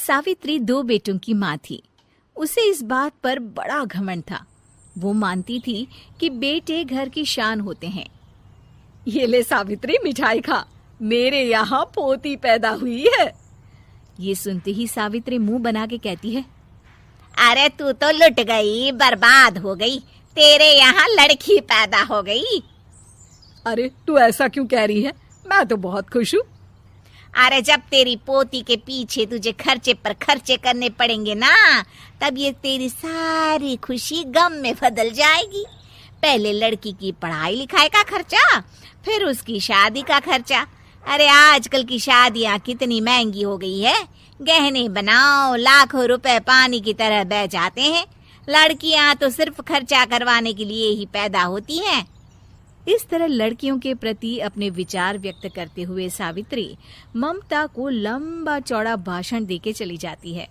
सावित्री 2 बेटों की माँ थी। उसे इस बात पर बड़ा घमंड था। वो मानती थी कि बेटे घर की शान होते हैं। ये ले सावित्री, मिठाई खा, मेरे यहाँ पोती पैदा हुई है। ये सुनते ही सावित्री मुंह बना के कहती है, अरे तू तो लुट गई, बर्बाद हो गई, तेरे यहाँ लड़की पैदा हो गई। अरे तू ऐसा क्यों कह रही है? मैं तो बहुत खुश हूँ। अरे जब तेरी पोती के पीछे तुझे खर्चे पर खर्चे करने पड़ेंगे ना, तब ये तेरी सारी खुशी गम में बदल जाएगी। पहले लड़की की पढ़ाई लिखाई का खर्चा, फिर उसकी शादी का खर्चा। अरे आजकल की शादियाँ कितनी महंगी हो गई है। गहने बनाओ, लाखों रुपए पानी की तरह बह जाते हैं। लड़कियाँ तो सिर्फ खर्चा करवाने के लिए ही पैदा होती हैं। इस तरह लड़कियों के प्रति अपने विचार व्यक्त करते हुए सावित्री ममता को लंबा चौड़ा भाषण देके चली जाती है।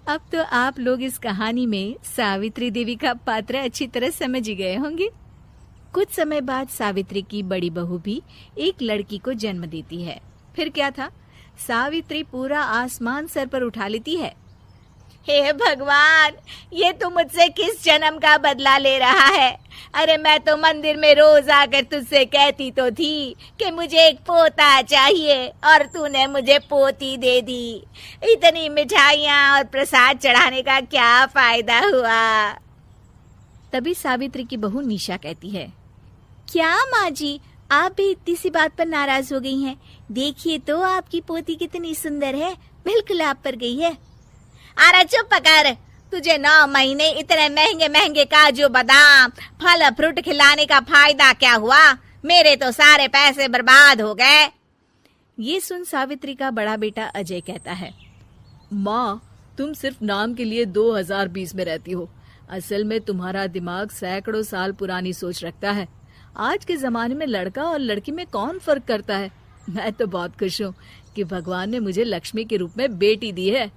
अब तो आप लोग इस कहानी में सावित्री देवी का पात्र अच्छी तरह समझ ही गए होंगे। कुछ समय बाद सावित्री की बड़ी बहू भी एक लड़की को जन्म देती है। फिर क्या था, सावित्री पूरा आसमान सर पर उठा लेती है। हे भगवान, ये तू मुझसे किस जन्म का बदला ले रहा है? अरे मैं तो मंदिर में रोज आकर तुझसे कहती तो थी कि मुझे एक पोता चाहिए, और तूने मुझे पोती दे दी। इतनी मिठाइयाँ और प्रसाद चढ़ाने का क्या फायदा हुआ? तभी सावित्री की बहू निशा कहती है, क्या माँ जी, आप भी इतनी सी बात पर नाराज हो गई हैं? देखिए तो आपकी पोती कितनी सुंदर है, बिल्कुल आप पर गई है। अरे चुप कर, तुझे 9 महीने इतने महंगे महंगे काजू बादाम फल फ्रूट खिलाने का फायदा क्या हुआ? मेरे तो सारे पैसे बर्बाद हो गए। ये सुन सावित्री का बड़ा बेटा अजय कहता है, माँ, तुम सिर्फ नाम के लिए 2020 में रहती हो। असल में तुम्हारा दिमाग सैकड़ों साल पुरानी सोच रखता है। आज के जमाने में लड़का और लड़की में कौन फर्क करता है? मैं तो बहुत खुश हूँ कि भगवान ने मुझे लक्ष्मी के रूप में बेटी दी है।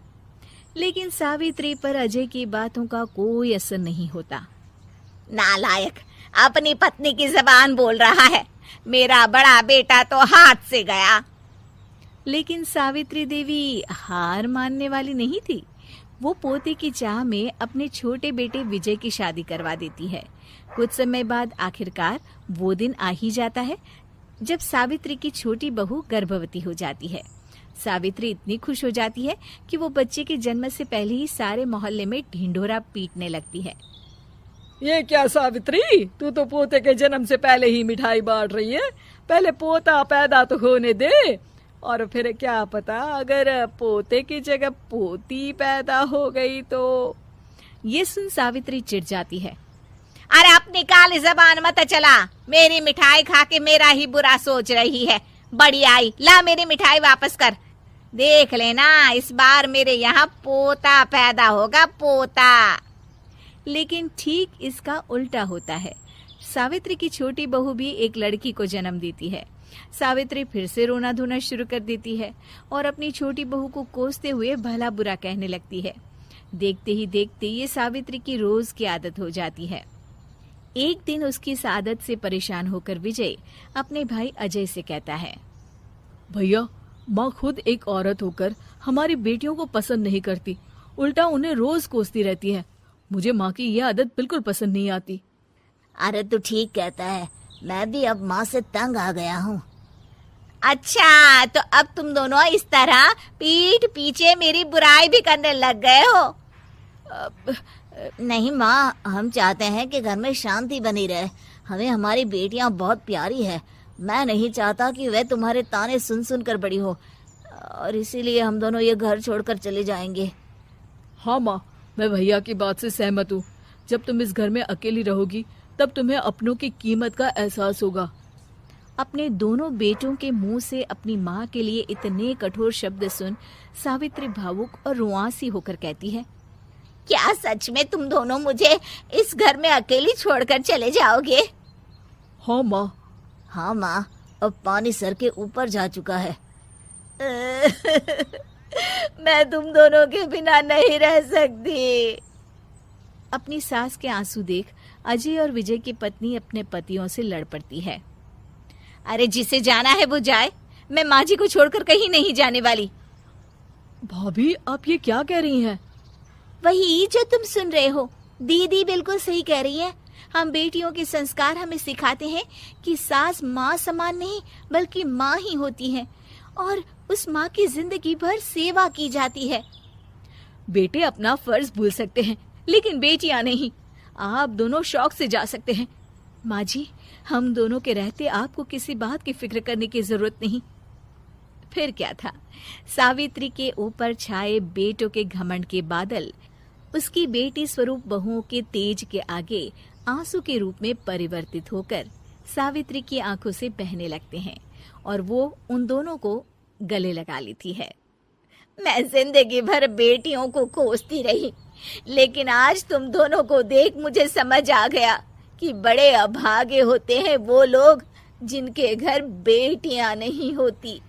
लेकिन सावित्री पर अजय की बातों का कोई असर नहीं होता। नालायक, अपनी पत्नी की जबान बोल रहा है। मेरा बड़ा बेटा तो हाथ से गया। लेकिन सावित्री देवी हार मानने वाली नहीं थी। वो पोते की चाह में अपने छोटे बेटे विजय की शादी करवा देती है। कुछ समय बाद आखिरकार वो दिन आ ही जाता है जब सावित्री की छोटी बहू गर्भवती हो जाती है। सावित्री इतनी खुश हो जाती है कि वो बच्चे के जन्म से पहले ही सारे मोहल्ले में ढिंढोरा पीटने लगती है। ये क्या सावित्री, तू तो पोते के जन्म से पहले ही मिठाई बांट रही है। पहले पोता पैदा तो होने दे, और फिर क्या पता अगर पोते की जगह पोती पैदा हो गई तो। ये सुन सावित्री चिढ़ जाती है। अरे अपनी काली जबान मत चला, मेरी मिठाई खा के मेरा ही बुरा सोच रही है। बड़ी आई, ला मेरी मिठाई वापस कर। देख लेना, इस बार मेरे यहाँ पोता पैदा होगा, पोता। लेकिन ठीक इसका उल्टा होता है। सावित्री की छोटी बहू भी एक लड़की को जन्म देती है। सावित्री फिर से रोना धोना शुरू कर देती है और अपनी छोटी बहू को कोसते हुए भला बुरा कहने लगती है। देखते ही देखते ये सावित्री की रोज की आदत हो जाती है। एक दिन उसकी इस आदत से परेशान होकर विजय अपने भाई अजय से कहता है, भैया, माँ खुद एक औरत होकर हमारी बेटियों को पसंद नहीं करती, उल्टा उन्हें रोज कोसती रहती है। मुझे माँ की यह आदत बिल्कुल पसंद नहीं आती। अरे तू ठीक कहता है, मैं भी अब माँ से तंग आ गया हूँ। अच्छा, तो अब तुम दोनों इस तरह पीठ पीछे मेरी बुराई भी करने लग गए हो? नहीं माँ, हम चाहते हैं कि घर में शांति बनी रहे। हमें हमारी बेटियाँ बहुत प्यारी है। मैं नहीं चाहता कि वह तुम्हारे ताने सुन सुन कर बड़ी हो, और इसीलिए हम दोनों ये घर छोड़कर चले जाएंगे। हाँ माँ, मैं भैया की बात से सहमत हूँ। जब तुम इस घर में अकेली रहोगी तब तुम्हें अपनों की कीमत का एहसास होगा। अपने दोनों बेटों के मुंह से अपनी माँ के लिए इतने कठोर शब्द सुन सावित्री भावुक और रुआंसी होकर कहती है, क्या सच में तुम दोनों मुझे इस घर में अकेली छोड़कर चले जाओगे? हाँ माँ। हाँ माँ, अब पानी सर के ऊपर जा चुका है। मैं तुम दोनों के बिना नहीं रह सकती। अपनी सास के आंसू देख अजय और विजय की पत्नी अपने पतियों से लड़ पड़ती है। अरे जिसे जाना है वो जाए, मैं माँ जी को छोड़कर कहीं नहीं जाने वाली। भाभी, आप ये क्या कह रही हैं? वही जो तुम सुन रहे हो, दीदी बिल्कुल सही कह रही है। हम बेटियों के संस्कार हमें सिखाते हैं कि सास माँ समान नहीं बल्कि माँ ही होती है और उस माँ की जिंदगी भर सेवा की जाती है। बेटे अपना फर्ज भूल सकते हैं, लेकिन बेटियां नहीं। आप दोनों शौक से जा सकते हैं। माँ जी, हम दोनों के रहते आपको किसी बात की फिक्र करने की जरूरत नहीं। फिर क्या था, सावित्री के ऊपर छाए बेटों के घमंड के बादल उसकी बेटी स्वरूप बहुओं के तेज के आगे आंसू के रूप में परिवर्तित होकर सावित्री की आंखों से बहने लगते हैं और वो उन दोनों को गले लगा लेती है। मैं जिंदगी भर बेटियों को कोसती रही, लेकिन आज तुम दोनों को देख मुझे समझ आ गया कि बड़े अभागे होते हैं वो लोग जिनके घर बेटियां नहीं होती।